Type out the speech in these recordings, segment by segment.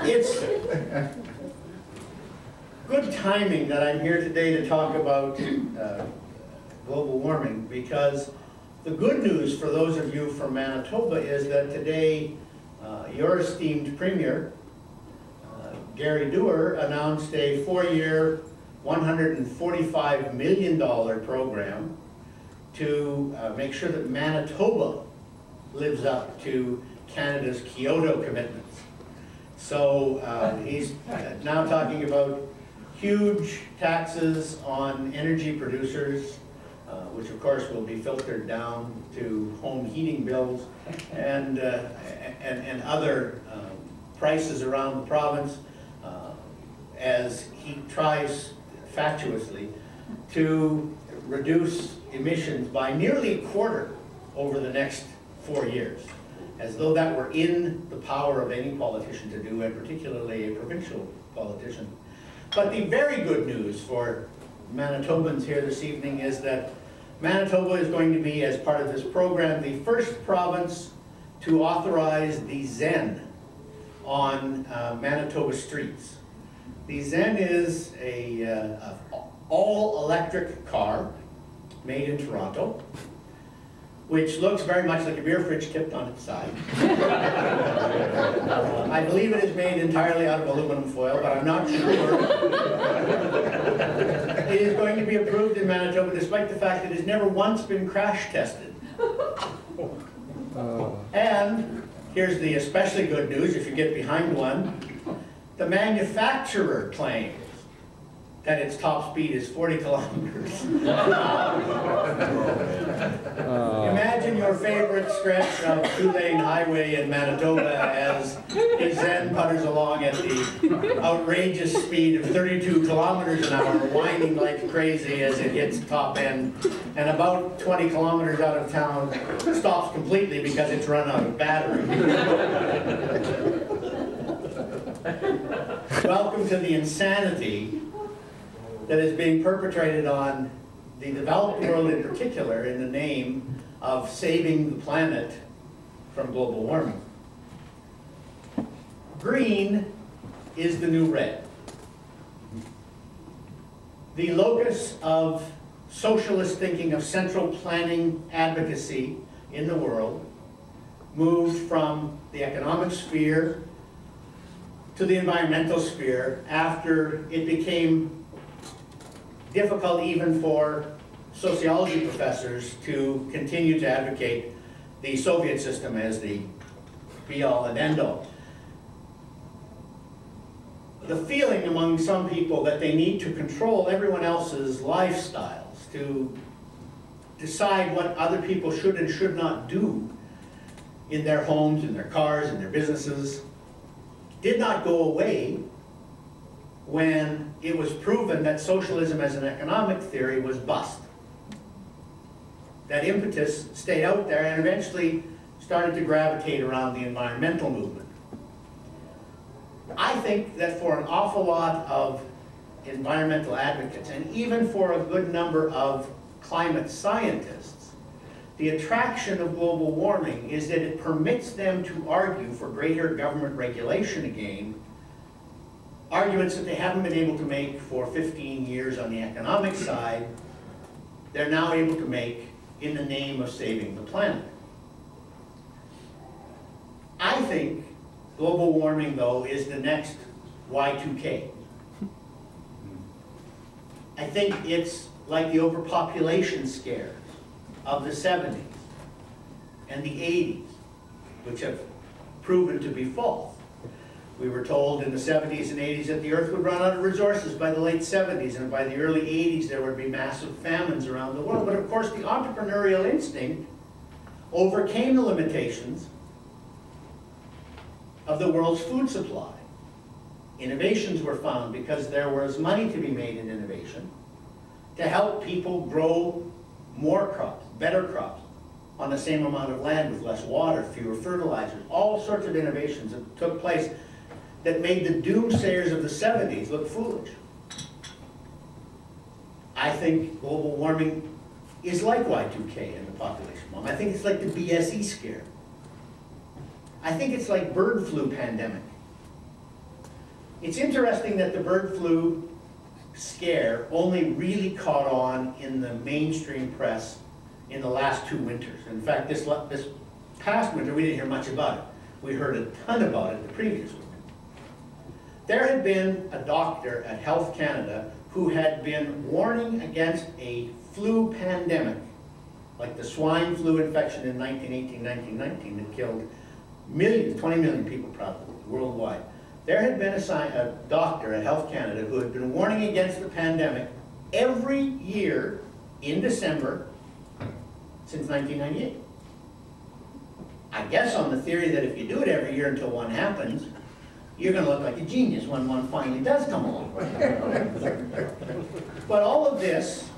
It's good timing that I'm here today to talk about global warming, because the good news for those of you from Manitoba is that today your esteemed Premier, Gary Doer, announced a 4-year, $145 million program to make sure that Manitoba lives up to Canada's Kyoto commitments. So he's now talking about huge taxes on energy producers, which of course will be filtered down to home heating bills and other prices around the province, as he tries fatuously to reduce emissions by nearly a quarter over the next 4 years, as though that were in the power of any politician to do, and particularly a provincial politician. But the very good news for Manitobans here this evening is that Manitoba is going to be, as part of this program, the first province to authorize the Zen on Manitoba streets. The Zen is a all-electric car made in Toronto, which looks very much like a beer fridge tipped on its side. I believe it is made entirely out of aluminum foil, but I'm not sure. It is going to be approved in Manitoba, despite the fact that it has never once been crash tested. And here's the especially good news, if you get behind one. The manufacturer claims that its top speed is 40 kilometers. Imagine your favorite stretch of 2-lane highway in Manitoba as the Zen putters along at the outrageous speed of 32 kilometers an hour, whining like crazy as it hits top end, and about 20 kilometers out of town stops completely because it's run out of battery. Welcome to the insanity that is being perpetrated on the developed world in particular in the name of saving the planet from global warming. Green is the new red. The locus of socialist thinking, of central planning advocacy in the world, moved from the economic sphere to the environmental sphere after it became difficult even for sociology professors to continue to advocate the Soviet system as the be-all and end-all. The feeling among some people that they need to control everyone else's lifestyles, to decide what other people should and should not do in their homes, in their cars, in their businesses, did not go away when it was proven that socialism as an economic theory was bust. That impetus stayed out there and eventually started to gravitate around the environmental movement. I think that for an awful lot of environmental advocates, and even for a good number of climate scientists, the attraction of global warming is that it permits them to argue for greater government regulation again, arguments that they haven't been able to make for 15 years on the economic side, they're now able to make in the name of saving the planet. I think global warming, though, is the next Y2K. I think it's like the overpopulation scares of the 70s and the 80s, which have proven to be false. We were told in the 70s and 80s that the Earth would run out of resources by the late 70s, and by the early 80s there would be massive famines around the world. But of course the entrepreneurial instinct overcame the limitations of the world's food supply. Innovations were found because there was money to be made in innovation to help people grow more crops, better crops, on the same amount of land with less water, fewer fertilizers, all sorts of innovations that took place that made the doomsayers of the 70s look foolish. I think global warming is like Y2K in the population bomb. I think it's like the BSE scare. I think it's like bird flu pandemic. It's interesting that the bird flu scare only really caught on in the mainstream press in the last 2 winters. In fact, this past winter, we didn't hear much about it. We heard a ton about it the previous winter. There had been a doctor at Health Canada who had been warning against a flu pandemic, like the swine flu infection in 1918, 1919 that killed millions, 20 million people probably, worldwide. There had been a doctor at Health Canada who had been warning against the pandemic every year in December since 1998. I guess on the theory that if you do it every year until one happens, you're going to look like a genius when one finally does come along. But all of this,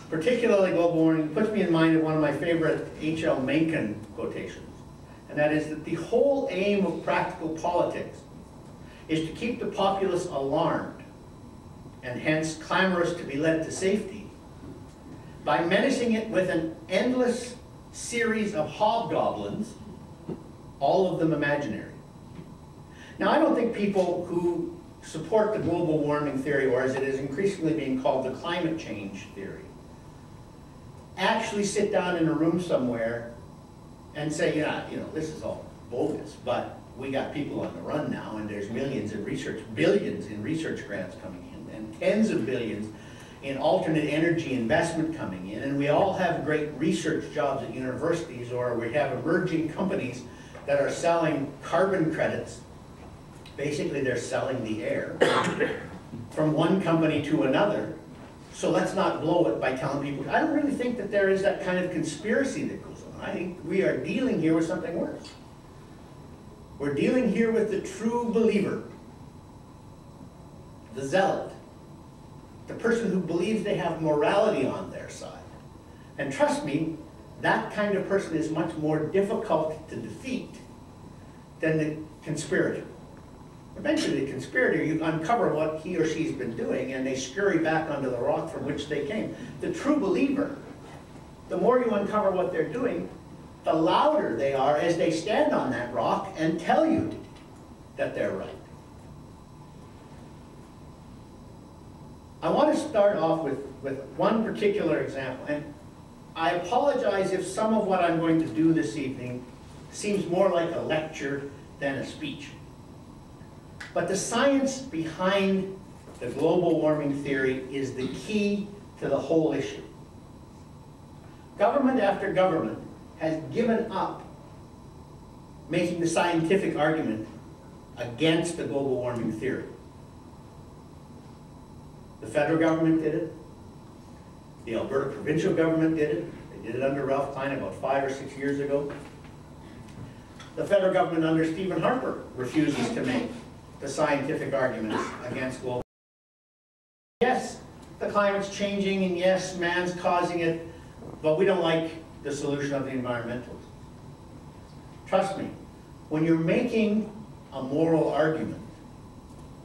particularly global warming, puts me in mind of one of my favorite H.L. Mencken quotations, and that is that the whole aim of practical politics is to keep the populace alarmed, and hence clamorous to be led to safety, by menacing it with an endless series of hobgoblins, all of them imaginary. Now, I don't think people who support the global warming theory, or as it is increasingly being called, the climate change theory, actually sit down in a room somewhere and say, yeah, you know, this is all bogus, but we got people on the run now, and there's millions in research, billions in research grants coming in, and tens of billions in alternate energy investment coming in, and we all have great research jobs at universities, or we have emerging companies that are selling carbon credits. Basically, they're selling the air from one company to another. So let's not blow it by telling people. I don't really think that there is that kind of conspiracy that goes on. I think we are dealing here with something worse. We're dealing here with the true believer, the zealot, the person who believes they have morality on their side. And trust me, that kind of person is much more difficult to defeat than the conspirator. Eventually, the conspirator, you uncover what he or she's been doing, and they scurry back onto the rock from which they came. The true believer, the more you uncover what they're doing, the louder they are as they stand on that rock and tell you that they're right. I want to start off with one particular example, and I apologize if some of what I'm going to do this evening seems more like a lecture than a speech. But the science behind the global warming theory is the key to the whole issue. Government after government has given up making the scientific argument against the global warming theory. The federal government did it. The Alberta provincial government did it. They did it under Ralph Klein about 5 or 6 years ago. The federal government under Stephen Harper refuses to make the scientific arguments against global warming. Yes, the climate's changing, and yes, man's causing it, but we don't like the solution of the environmentalists. Trust me, when you're making a moral argument,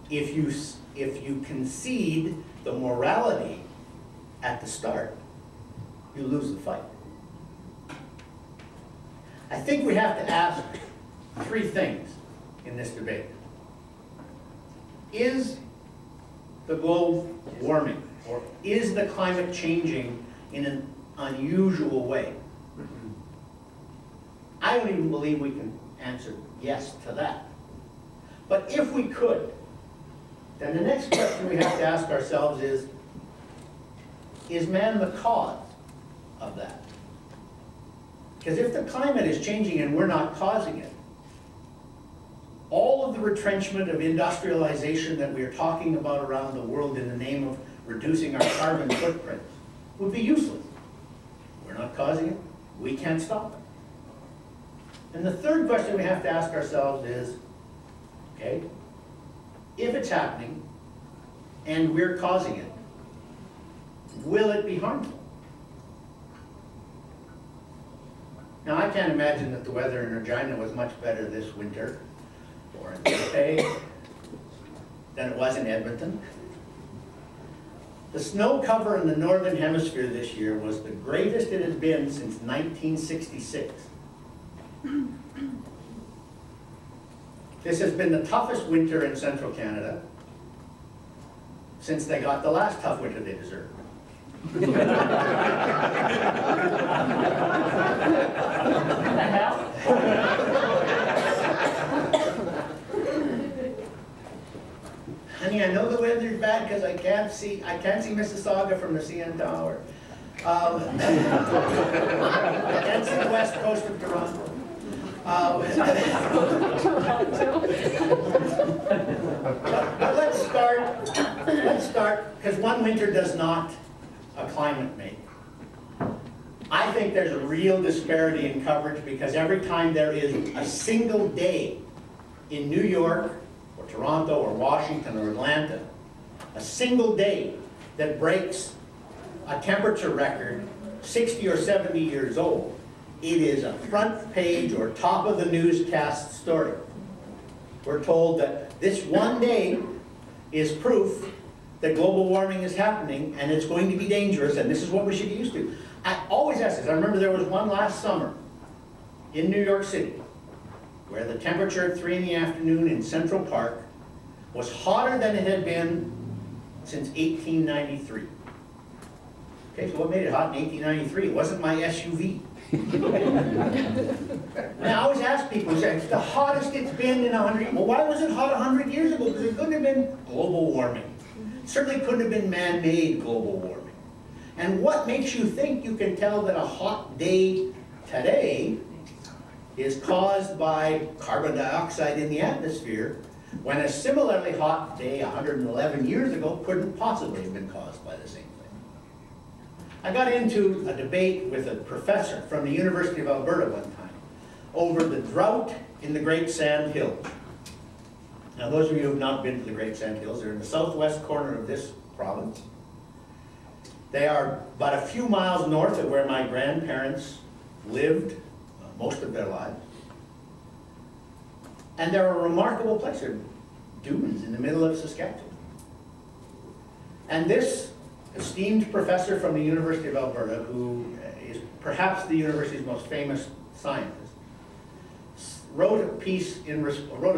if you concede the morality at the start, you lose the fight. I think we have to ask 3 things in this debate. Is the globe warming, or is the climate changing in an unusual way? I don't even believe we can answer yes to that. But if we could, then the next question we have to ask ourselves is man the cause of that? Because if the climate is changing and we're not causing it, all of the retrenchment of industrialization that we are talking about around the world in the name of reducing our carbon footprint would be useless. We're not causing it. We can't stop it. And the third question we have to ask ourselves is, okay, if it's happening and we're causing it, will it be harmful? Now, I can't imagine that the weather in Regina was much better this winter, or in Winnipeg, than it was in Edmonton. The snow cover in the Northern Hemisphere this year was the greatest it has been since 1966. This has been the toughest winter in central Canada since they got the last tough winter they deserved. What the hell? Honey, I know the weather's bad because I can't see Mississauga from the CN Tower. I can't see the west coast of Toronto. But let's start, because one winter does not a climate make. I think there's a real disparity in coverage because every time there is a single day in New York or Toronto or Washington or Atlanta, a single day that breaks a temperature record 60 or 70 years old, it is a front page or top of the newscast story. We're told that this one day is proof that global warming is happening and it's going to be dangerous and this is what we should get used to. I always ask this. I remember there was one last summer in New York City where the temperature at 3 in the afternoon in Central Park was hotter than it had been since 1893. Okay, so what made it hot in 1893? It wasn't my SUV. And I always ask people, it's the hottest it's been in 100 years. Well, why was it hot 100 years ago? Because it couldn't have been global warming. It certainly couldn't have been man-made global warming. And what makes you think you can tell that a hot day today is caused by carbon dioxide in the atmosphere when a similarly hot day 111 years ago couldn't possibly have been caused by the same thing? I got into a debate with a professor from the University of Alberta one time over the drought in the Great Sand Hills. Now, those of you who have not been to the Great Sand Hills, they're in the southwest corner of this province. They are about a few miles north of where my grandparents lived most of their lives. And they're a remarkable place. They're dunes in the middle of Saskatchewan. And this esteemed professor from the University of Alberta, who is perhaps the university's most famous scientist, wrote a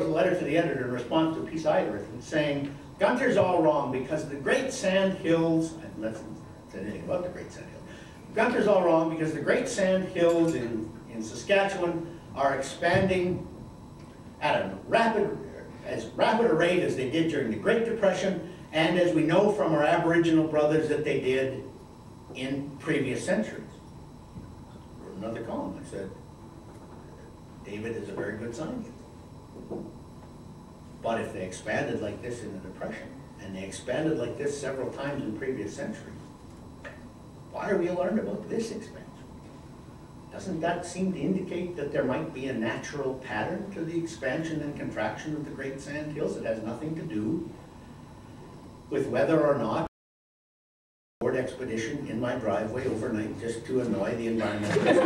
letter to the editor in response to a piece I had written saying, Gunter's all wrong because the Great Sand Hills, and let's not say anything about the Great Sand Hills, Gunter's all wrong because the Great Sand Hills in Saskatchewan are expanding at as rapid a rate as they did during the Great Depression, and as we know from our Aboriginal brothers that they did in previous centuries. I wrote another column. I said, David is a very good scientist. But if they expanded like this in the Depression, and they expanded like this several times in previous centuries, why are we alarmed about this expansion? Doesn't that seem to indicate that there might be a natural pattern to the expansion and contraction of the Great Sand Hills that has nothing to do with whether or not board expedition in my driveway overnight just to annoy the environmentalists?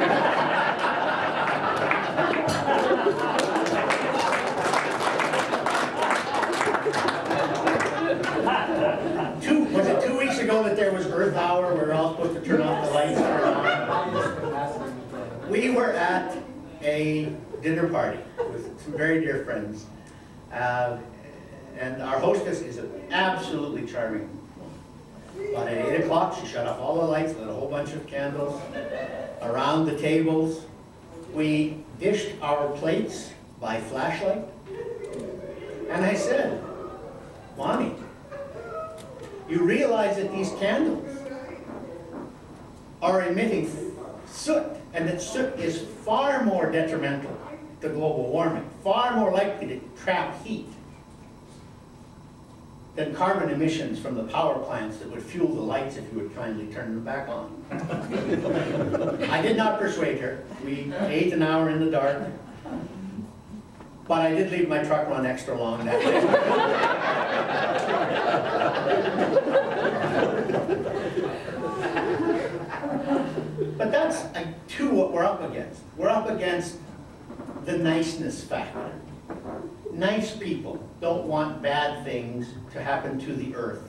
Was it 2 weeks ago that there was Earth Hour where we're all supposed to turn off the lights? We were at a dinner party with some very dear friends. And our hostess is an absolutely charming woman. But at 8 o'clock, she shut off all the lights, lit a whole bunch of candles around the tables. We dished our plates by flashlight. And I said, Lonnie, you realize that these candles are emitting soot, and that soot is far more detrimental to global warming, far more likely to trap heat than carbon emissions from the power plants that would fuel the lights if you would kindly turn them back on. I did not persuade her. We ate an hour in the dark, but I did leave my truck run extra long that day. But that's, too, what we're up against. We're up against the niceness factor. Nice people don't want bad things to happen to the earth.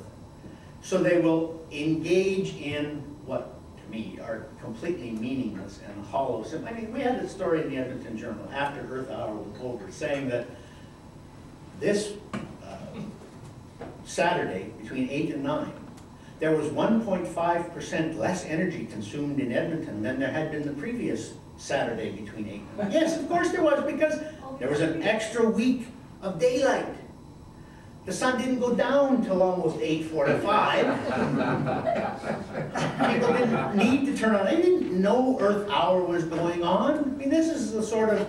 So they will engage in what, to me, are completely meaningless and hollow. I mean, we had a story in the Edmonton Journal after Earth Hour was over saying that this Saturday between 8 and 9, there was 1.5% less energy consumed in Edmonton than there had been the previous Saturday between 8 and 9. Yes, of course there was, because there was an extra week of daylight. The sun didn't go down till almost 8:45. People didn't need to turn on. They didn't know Earth Hour was going on. I mean, this is the sort of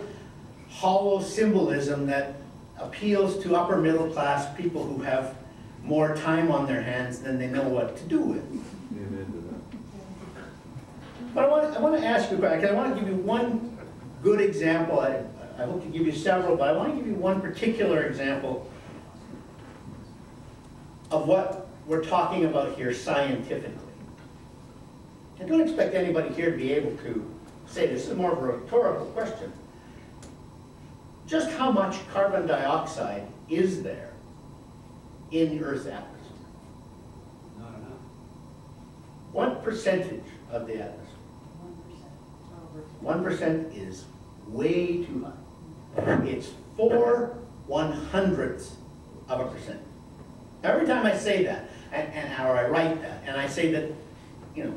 hollow symbolism that appeals to upper middle class people who have more time on their hands than they know what to do with. But I want to ask you, because I want to give you one good example. I hope to give you several, but I want to give you one particular example of what we're talking about here scientifically. I don't expect anybody here to be able to say this. This is more of a rhetorical question. Just how much carbon dioxide is there in the Earth's atmosphere? Not enough. What percentage of the atmosphere? 1% is way too high. It's 4/100ths of a percent. Every time I say that, or I write that, and I say that, you know,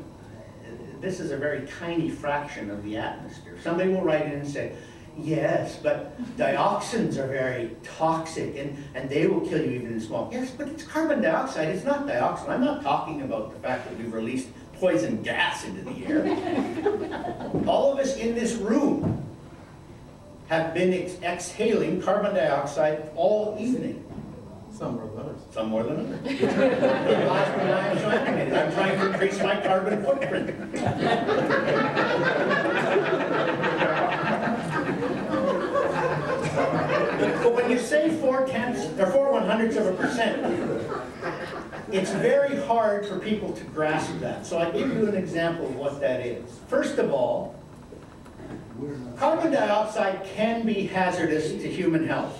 this is a very tiny fraction of the atmosphere, somebody will write in and say, yes, but dioxins are very toxic and they will kill you even in small. Yes, but it's carbon dioxide, it's not dioxin. I'm not talking about the fact that we've released poison gas into the air. All of us in this room have been exhaling carbon dioxide all evening. Some more than others. Some more than others. I'm so animated. I'm trying to increase my carbon footprint. But when you say 4/100ths of a percent, it's very hard for people to grasp that. So I give you an example of what that is. First of all, carbon dioxide can be hazardous to human health.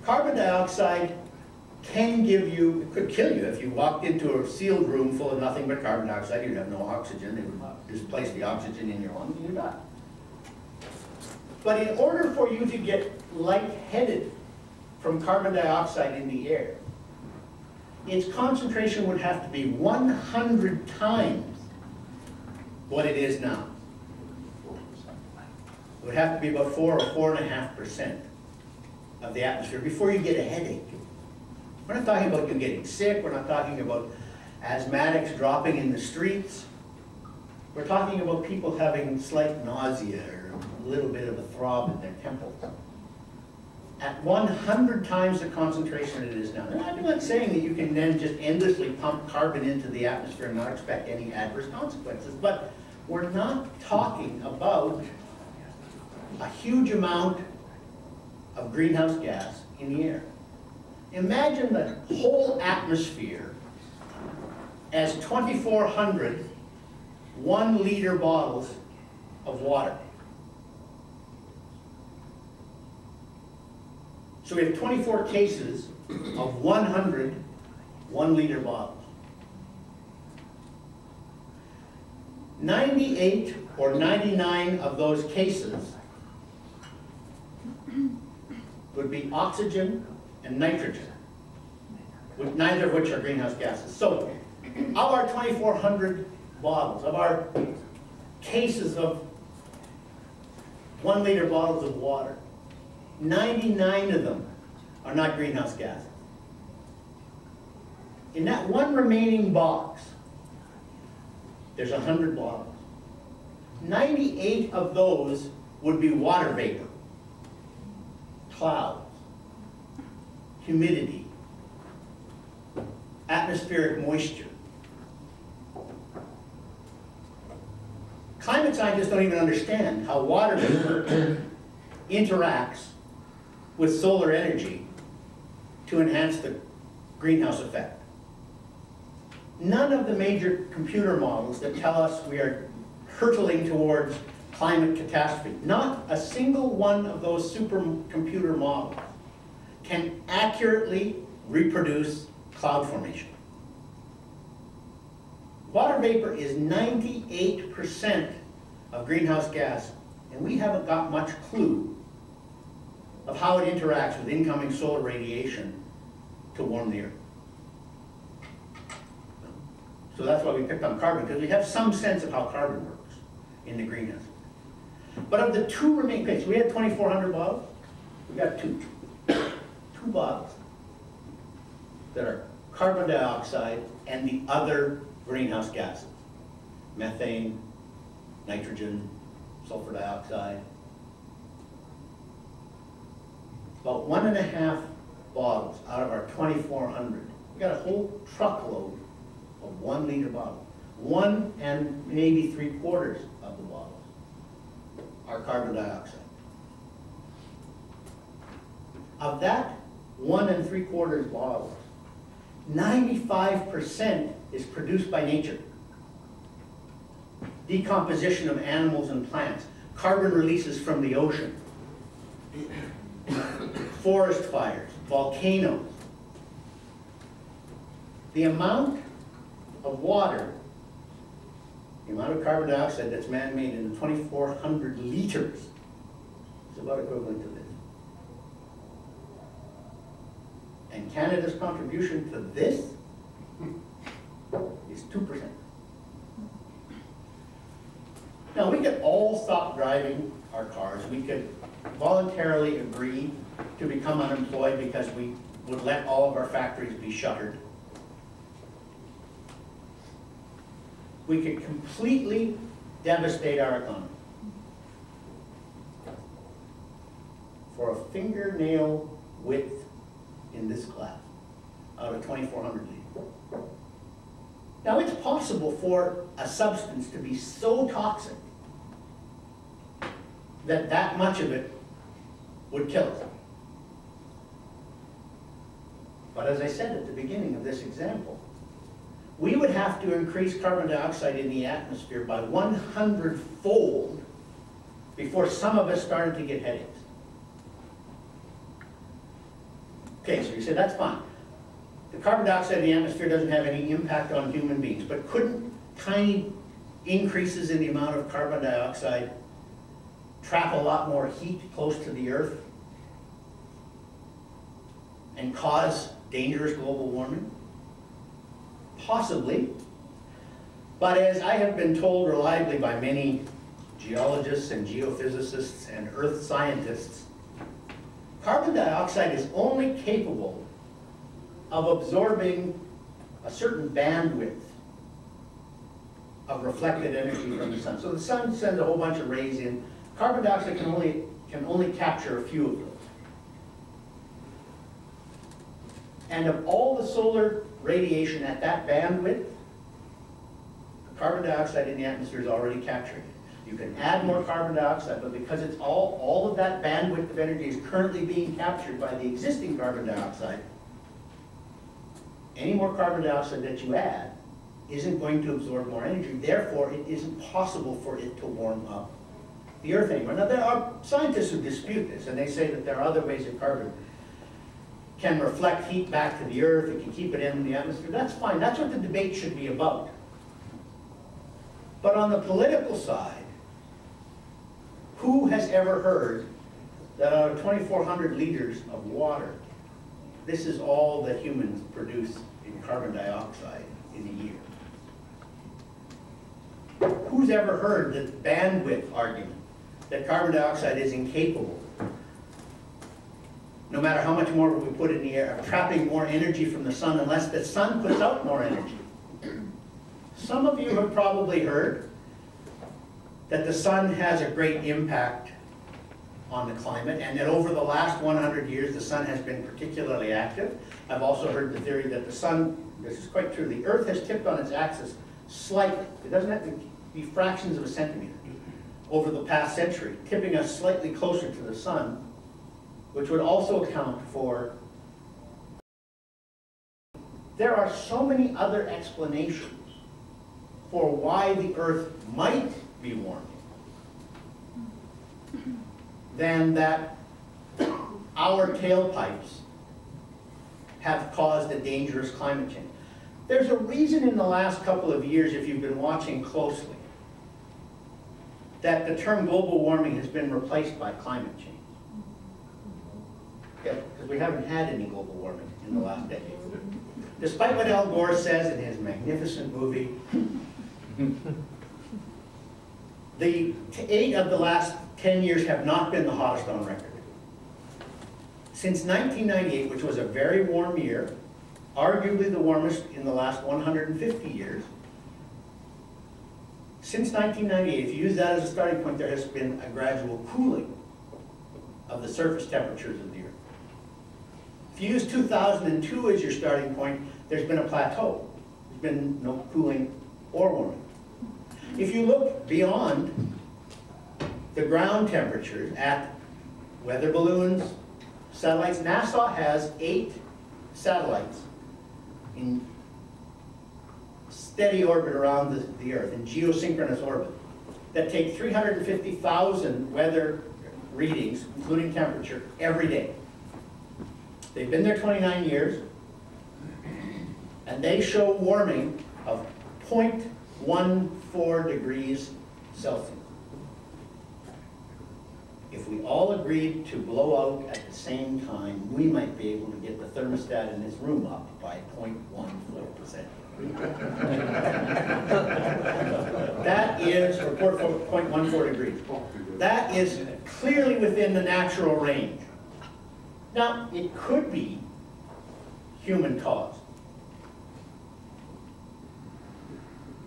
Carbon dioxide can give you, it could kill you. If you walked into a sealed room full of nothing but carbon dioxide, you'd have no oxygen. It would displace the oxygen in your lungs and you'd die. But in order for you to get lightheaded from carbon dioxide in the air, its concentration would have to be 100 times what it is now. It would have to be about 4 or 4.5% of the atmosphere before you get a headache. We're not talking about you getting sick. We're not talking about asthmatics dropping in the streets. We're talking about people having slight nausea or a little bit of a throb in their temples. At 100 times the concentration it is now. And I'm not saying that you can then just endlessly pump carbon into the atmosphere and not expect any adverse consequences, but we're not talking about a huge amount of greenhouse gas in the air. Imagine the whole atmosphere as 2,400 1-liter bottles of water. So we have 24 cases of 100 1-liter bottles. 98 or 99 of those cases would be oxygen and nitrogen, neither of which are greenhouse gases. So, of our 2,400 bottles, of our cases of 1-liter bottles of water, 99 of them are not greenhouse gases. In that one remaining box, there's 100 bottles. 98 of those would be water vapor, clouds, humidity, atmospheric moisture. Climate scientists don't even understand how water vapor interacts with solar energy to enhance the greenhouse effect. None of the major computer models that tell us we are hurtling towards climate catastrophe, not a single one of those supercomputer models can accurately reproduce cloud formation. Water vapor is 98% of greenhouse gas, and we haven't got much clue of how it interacts with incoming solar radiation to warm the Earth. So that's why we picked on carbon, because we have some sense of how carbon works in the greenhouse. But of the two remaining, okay, so we had 2,400 bottles, we got two bottles that are carbon dioxide and the other greenhouse gases, methane, nitrogen, sulfur dioxide. About 1.5 bottles out of our 2,400. We got a whole truckload of 1 liter bottle. 1 and maybe 3/4 of the bottles are carbon dioxide. Of that 1 3/4 bottles, 95% is produced by nature. Decomposition of animals and plants, carbon releases from the ocean, forest fires, volcanoes. The amount of water, the amount of carbon dioxide that's man-made in the 2,400 liters is about equivalent to this. And Canada's contribution to this is 2%. Now, we could all stop driving our cars. We could voluntarily agree to become unemployed because we would let all of our factories be shuttered. We could completely devastate our economy for a fingernail width in this glass out of 2,400 liters. Now, it's possible for a substance to be so toxic that that much of it would kill us. But as I said at the beginning of this example, we would have to increase carbon dioxide in the atmosphere by 100-fold before some of us started to get headaches. Okay, so you say that's fine. The carbon dioxide in the atmosphere doesn't have any impact on human beings, but couldn't tiny increases in the amount of carbon dioxide trap a lot more heat close to the Earth and cause dangerous global warming? Possibly. But as I have been told reliably by many geologists and geophysicists and earth scientists, carbon dioxide is only capable of absorbing a certain bandwidth of reflected energy from the sun. So the sun sends a whole bunch of rays in. Carbon dioxide can only capture a few of those. And of all the solar radiation at that bandwidth, the carbon dioxide in the atmosphere is already capturing it. You can add more carbon dioxide, but because it's all of that bandwidth of energy is currently being captured by the existing carbon dioxide, any more carbon dioxide that you add isn't going to absorb more energy. Therefore, it isn't possible for it to warm up the Earth anymore. Now, there are scientists who dispute this, and they say that there are other ways that carbon can reflect heat back to the Earth, it can keep it in the atmosphere. That's fine. That's what the debate should be about. But on the political side, who has ever heard that out of 2,400 liters of water, this is all that humans produce in carbon dioxide in a year? Who's ever heard the bandwidth argument, that carbon dioxide is incapable, no matter how much more we put in the air, of trapping more energy from the sun unless the sun puts out more energy? Some of you have probably heard that the sun has a great impact on the climate, and that over the last 100 years the sun has been particularly active. I've also heard the theory that the sun, this is quite true, the Earth has tipped on its axis slightly. It doesn't have to be fractions of a centimeter over the past century, tipping us slightly closer to the sun, which would also account for. There are so many other explanations for why the Earth might be warming than that our tailpipes have caused a dangerous climate change. There's a reason in the last couple of years, if you've been watching closely, that the term global warming has been replaced by climate change. we haven't had any global warming in the last decade. Despite what Al Gore says in his magnificent movie, the 8 of the last 10 years have not been the hottest on record. Since 1998, which was a very warm year, arguably the warmest in the last 150 years, since 1998, if you use that as a starting point, there has been a gradual cooling of the surface temperatures of the Earth. If you use 2002 as your starting point, there's been a plateau. There's been no cooling or warming. If you look beyond the ground temperatures at weather balloons, satellites, NASA has 8 satellites in steady orbit around the Earth, in geosynchronous orbit, that take 350,000 weather readings, including temperature, every day. They've been there 29 years, and they show warming of 0.14 degrees Celsius. If we all agreed to blow out at the same time, we might be able to get the thermostat in this room up by 0.14%. That is, or 0.14 degrees. That is clearly within the natural range. Now, it could be human caused,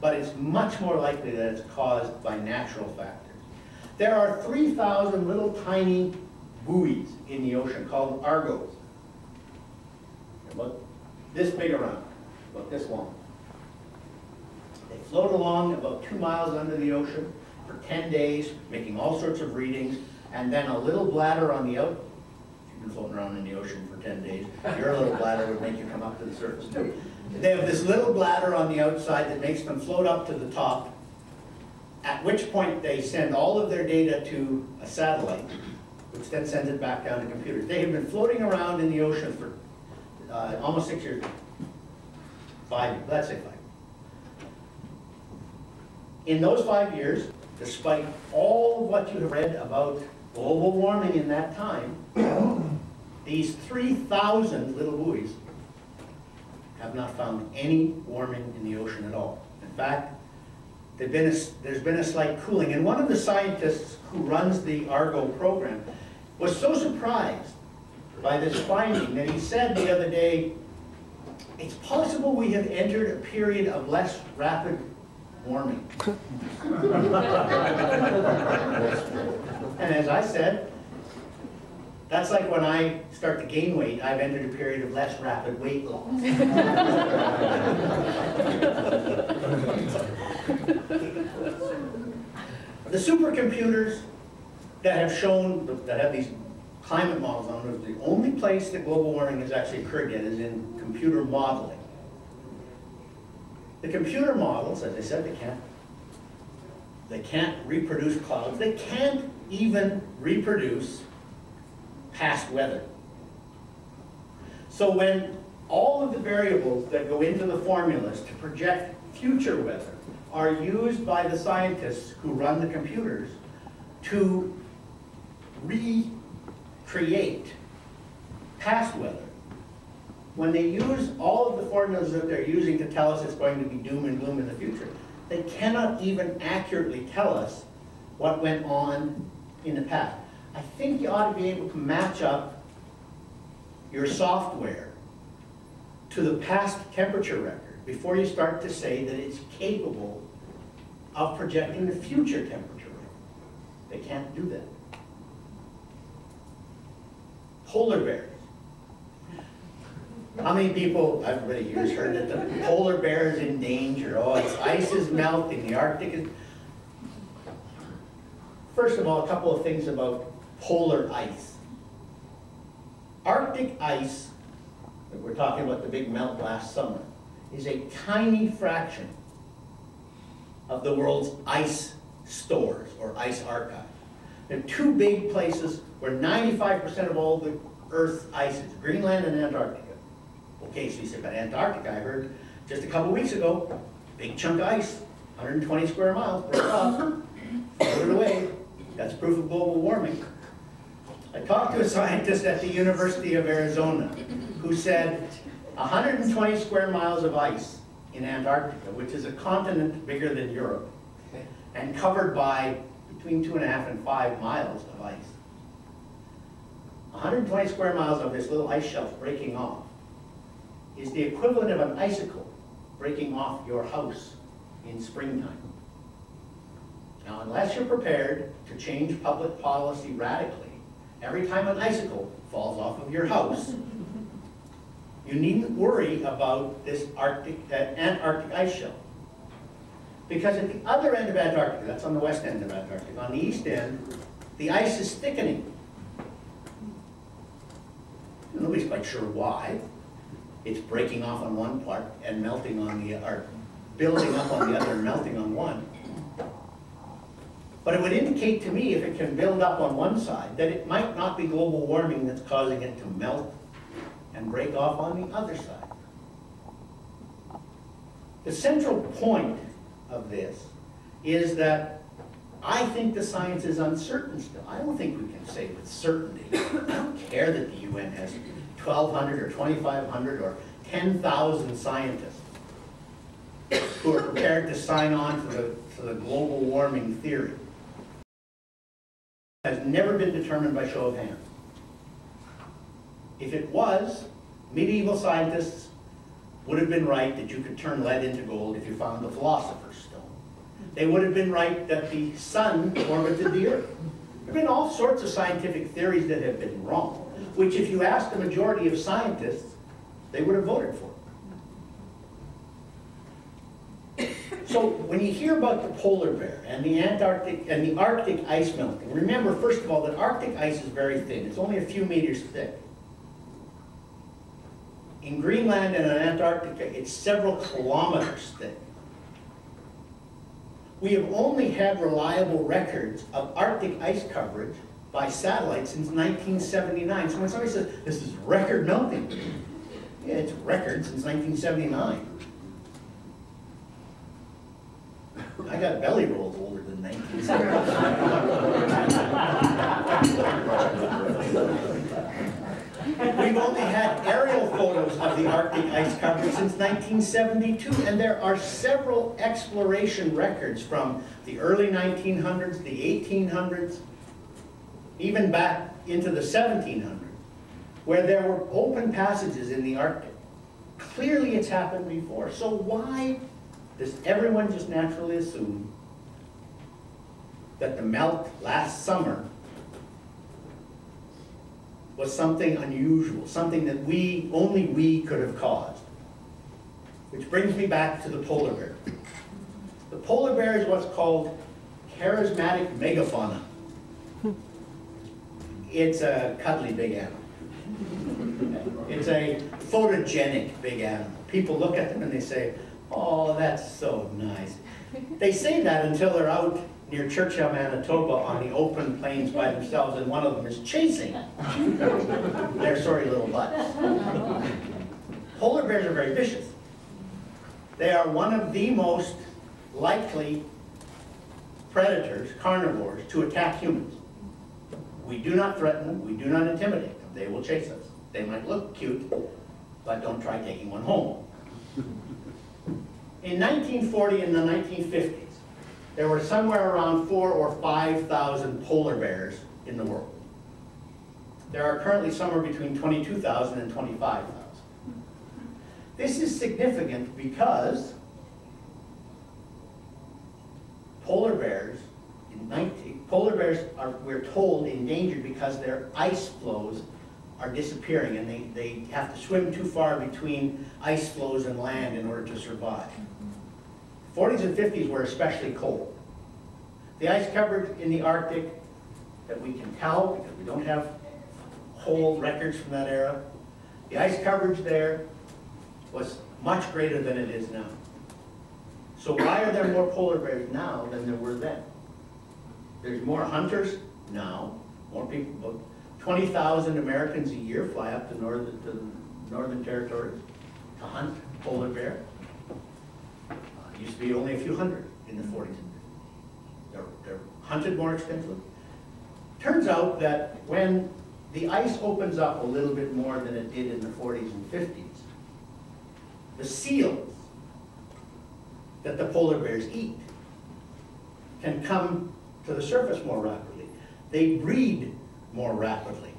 but it's much more likely that it's caused by natural factors. There are 3,000 little tiny buoys in the ocean called Argos. About this big around, about this long. They float along about 2 miles under the ocean for 10 days, making all sorts of readings, and then a little bladder on the out. If you've been floating around in the ocean for 10 days, your little bladder would make you come up to the surface too. They have this little bladder on the outside that makes them float up to the top, at which point they send all of their data to a satellite, which then sends it back down to computers. They have been floating around in the ocean for almost 6 years. 5, let's say 5. In those 5 years, despite all what you have read about global warming in that time, these 3,000 little buoys have not found any warming in the ocean at all. In fact, there's been a slight cooling. And one of the scientists who runs the Argo program was so surprised by this finding that he said the other day, it's possible we have entered a period of less rapid warming. And as I said, that's like when I start to gain weight, I've entered a period of less rapid weight loss. The supercomputers that have shown, that have these climate models on them, the only place that global warming has actually occurred yet is in computer modeling. The computer models, as I said, they can't reproduce clouds. They can't even reproduce past weather. So when all of the variables that go into the formulas to project future weather are used by the scientists who run the computers to recreate past weather, when they use all of the formulas that they're using to tell us it's going to be doom and gloom in the future, they cannot even accurately tell us what went on in the past. I think you ought to be able to match up your software to the past temperature record before you start to say that it's capable of projecting the future temperature record. They can't do that. Polar bears. How many people, everybody here has heard that the polar bear is in danger. Oh, its ice is melting, the Arctic is... First of all, a couple of things about polar ice. Arctic ice, that we're talking about the big melt last summer, is a tiny fraction of the world's ice stores or ice archive. There are 2 big places where 95% of all the Earth's ice is, Greenland and Antarctica. Okay, so you said about Antarctica, I heard just a couple weeks ago, big chunk of ice, 120 square miles, broke off, floated away. That's proof of global warming. I talked to a scientist at the University of Arizona who said 120 square miles of ice in Antarctica, which is a continent bigger than Europe, and covered by between 2.5 and 5 miles of ice. 120 square miles of this little ice shelf breaking off is the equivalent of an icicle breaking off your house in springtime. Now, unless you're prepared to change public policy radically, every time an icicle falls off of your house, you needn't worry about this Antarctic ice shelf. Because at the other end of Antarctica, that's on the west end of Antarctica, on the east end, the ice is thickening. Nobody's quite sure why. It's breaking off on one part and melting on the, or building up on the other and melting on one. But it would indicate to me, if it can build up on one side, that it might not be global warming that's causing it to melt and break off on the other side. The central point of this is that I think the science is uncertain still. I don't think we can say with certainty. I don't care that the UN has 1,200 or 2,500 or 10,000 scientists who are prepared to sign on to the global warming theory. It has never been determined by show of hands. If it was, medieval scientists would have been right that you could turn lead into gold if you found the philosopher's stone. They would have been right that the sun orbited the earth. There have been all sorts of scientific theories that have been wrong, which if you ask the majority of scientists, they would have voted for. So when you hear about the polar bear and the Antarctic and the Arctic ice melting, remember first of all that Arctic ice is very thin. It's only a few meters thick. In Greenland and in Antarctica, it's several kilometers thick. We have only had reliable records of Arctic ice coverage by satellite since 1979. So when somebody says, this is record melting, yeah, it's record since 1979. I got belly rolls older than 1979. We've only had aerial photos of the Arctic ice coverage since 1972, and there are several exploration records from the early 1900s, the 1800s, even back into the 1700s, where there were open passages in the Arctic. Clearly it's happened before. So why does everyone just naturally assume that the melt last summer was something unusual, something that only we could have caused? Which brings me back to the polar bear. The polar bear is what's called charismatic megafauna. It's a cuddly big animal. It's a photogenic big animal. People look at them and they say, oh, that's so nice. They say that until they're out near Churchill, Manitoba on the open plains by themselves and one of them is chasing their sorry little butts. Polar bears are very vicious. They are one of the most likely predators, carnivores, to attack humans. We do not threaten them, we do not intimidate them. They will chase us. They might look cute, but don't try taking one home. In 1940 and the 1950s, there were somewhere around 4,000 or 5,000 polar bears in the world. There are currently somewhere between 22,000 and 25,000. This is significant because polar bears are, we're told, endangered because their ice flows are disappearing and they have to swim too far between ice flows and land in order to survive. 40s and 50s were especially cold. The ice coverage in the Arctic that we can tell, because we don't have whole records from that era, the ice coverage there was much greater than it is now. So why are there more polar bears now than there were then? There's more hunters now, more people. About 20,000 Americans a year fly up to northern territories to hunt polar bear. It used to be only a few hundred in the 40s and 50s. They're hunted more extensively. Turns out that when the ice opens up a little bit more than it did in the 40s and 50s, the seals that the polar bears eat can come to the surface more rapidly. They breed more rapidly.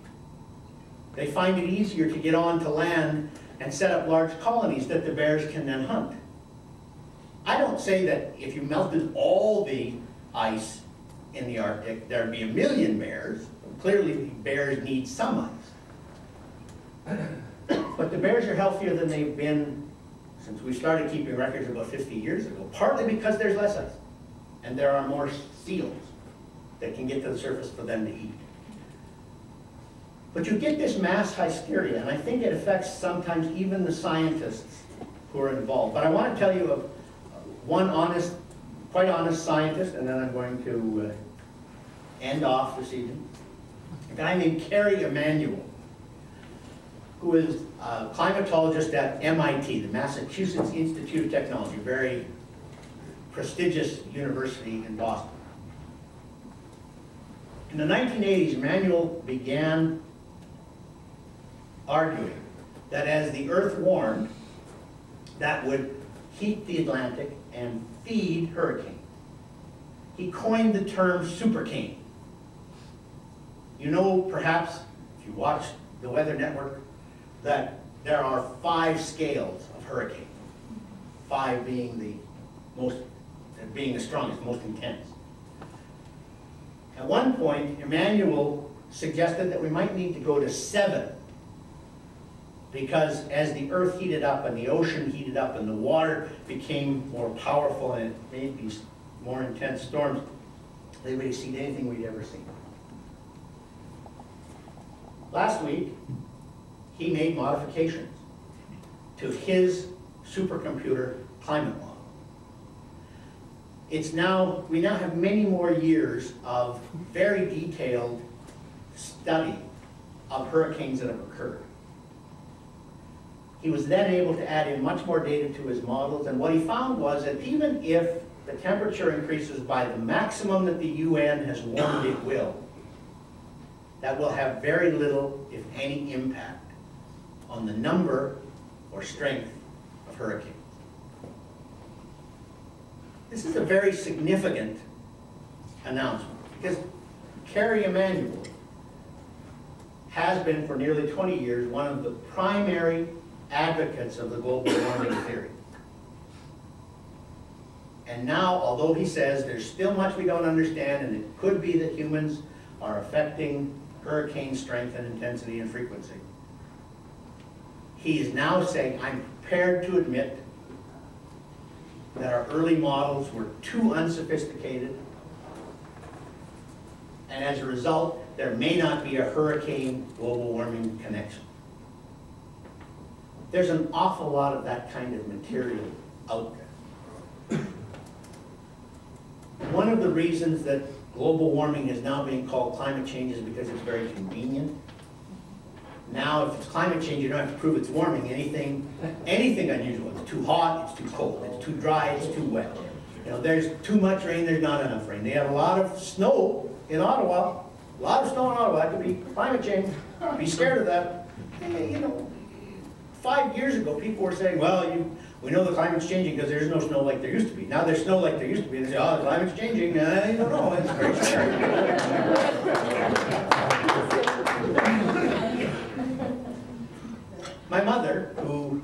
They find it easier to get onto land and set up large colonies that the bears can then hunt. I don't say that if you melted all the ice in the Arctic, there'd be 1 million bears. Clearly, bears need some ice. But the bears are healthier than they've been since we started keeping records about 50 years ago, partly because there's less ice, and there are more seals that can get to the surface for them to eat. But you get this mass hysteria, and I think it affects sometimes even the scientists who are involved. But I want to tell you of one honest, quite honest scientist, and then I'm going to end off this evening. A guy named Kerry Emanuel, who is a climatologist at MIT, the Massachusetts Institute of Technology, a very prestigious university in Boston. In the 1980s, Emanuel began arguing that as the Earth warmed, that would heat the Atlantic and feed hurricanes. He coined the term supercane. You know, perhaps, if you watch the Weather Network, that there are 5 scales of hurricane. 5 being the strongest, most intense. At one point, Emanuel suggested that we might need to go to 7, because as the Earth heated up and the ocean heated up and the water became more powerful and it made these more intense storms, they would exceed anything we'd ever seen. Last week, he made modifications to his supercomputer climate model. We now have many more years of very detailed study of hurricanes that have occurred. He was then able to add in much more data to his models, and what he found was that even if the temperature increases by the maximum that the UN has warned it will, that will have very little, if any, impact on the number or strength of hurricanes. This is a very significant announcement, because Kerry Emanuel has been for nearly 20 years one of the primary advocates of the global warming theory. And now, although he says there's still much we don't understand, and it could be that humans are affecting hurricane strength and intensity and frequency, he is now saying, I'm prepared to admit that our early models were too unsophisticated, and as a result, there may not be a hurricane global warming connection. There's an awful lot of that kind of material out there. One of the reasons that global warming is now being called climate change is because it's very convenient. Now, if it's climate change, you don't have to prove it's warming. Anything unusual. It's too hot, it's too cold, it's too dry, it's too wet. You know, there's too much rain, there's not enough rain. They have a lot of snow in Ottawa. A lot of snow in Ottawa. It could be climate change. Be scared of that. You know, 5 years ago, people were saying, well, we know the climate's changing because there's no snow like there used to be. Now there's snow like there used to be. And they say, oh, the climate's changing. I don't know. It's very scary. My mother, who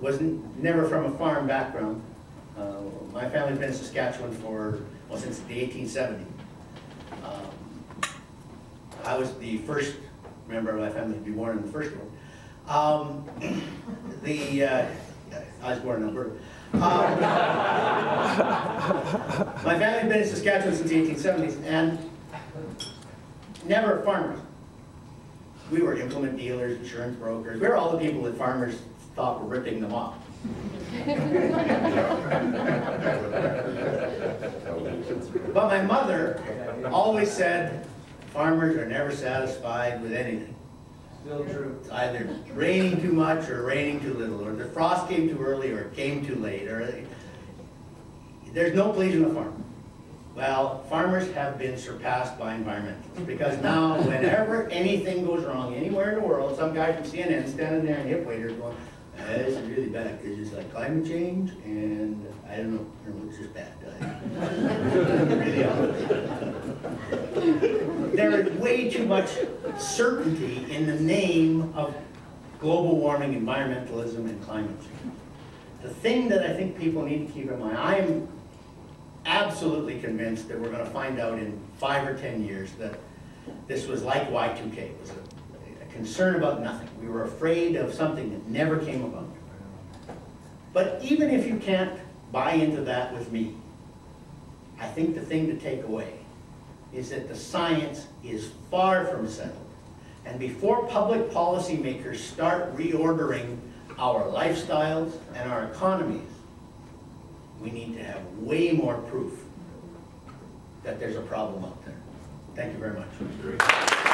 was never from a farm background, my family's been in Saskatchewan since the 1870s. I was the first member of my family to be born in the first world. I was born in Alberta. My family's been in Saskatchewan since the 1870s, and never farmers. We were implement dealers, insurance brokers. We were all the people that farmers thought were ripping them off. But my mother always said, farmers are never satisfied with anything. Still true. It's either raining too much or raining too little, or the frost came too early or it came too late, or there's no pleasing the farmer. Well, farmers have been surpassed by environmentalists, because now whenever anything goes wrong anywhere in the world, some guy from CNN standing there in hip waders going, this is really bad, because it's like climate change, and I don't know, it's just bad. Really awful. There is way too much certainty in the name of global warming, environmentalism, and climate change. The thing that I think people need to keep in mind, I am absolutely convinced that we're going to find out in 5 or 10 years that this was like Y2K. It was a concern about nothing. We were afraid of something that never came about. But even if you can't buy into that with me, I think the thing to take away is that the science is far from settled. And before public policymakers start reordering our lifestyles and our economies, we need to have way more proof that there's a problem out there. Thank you very much.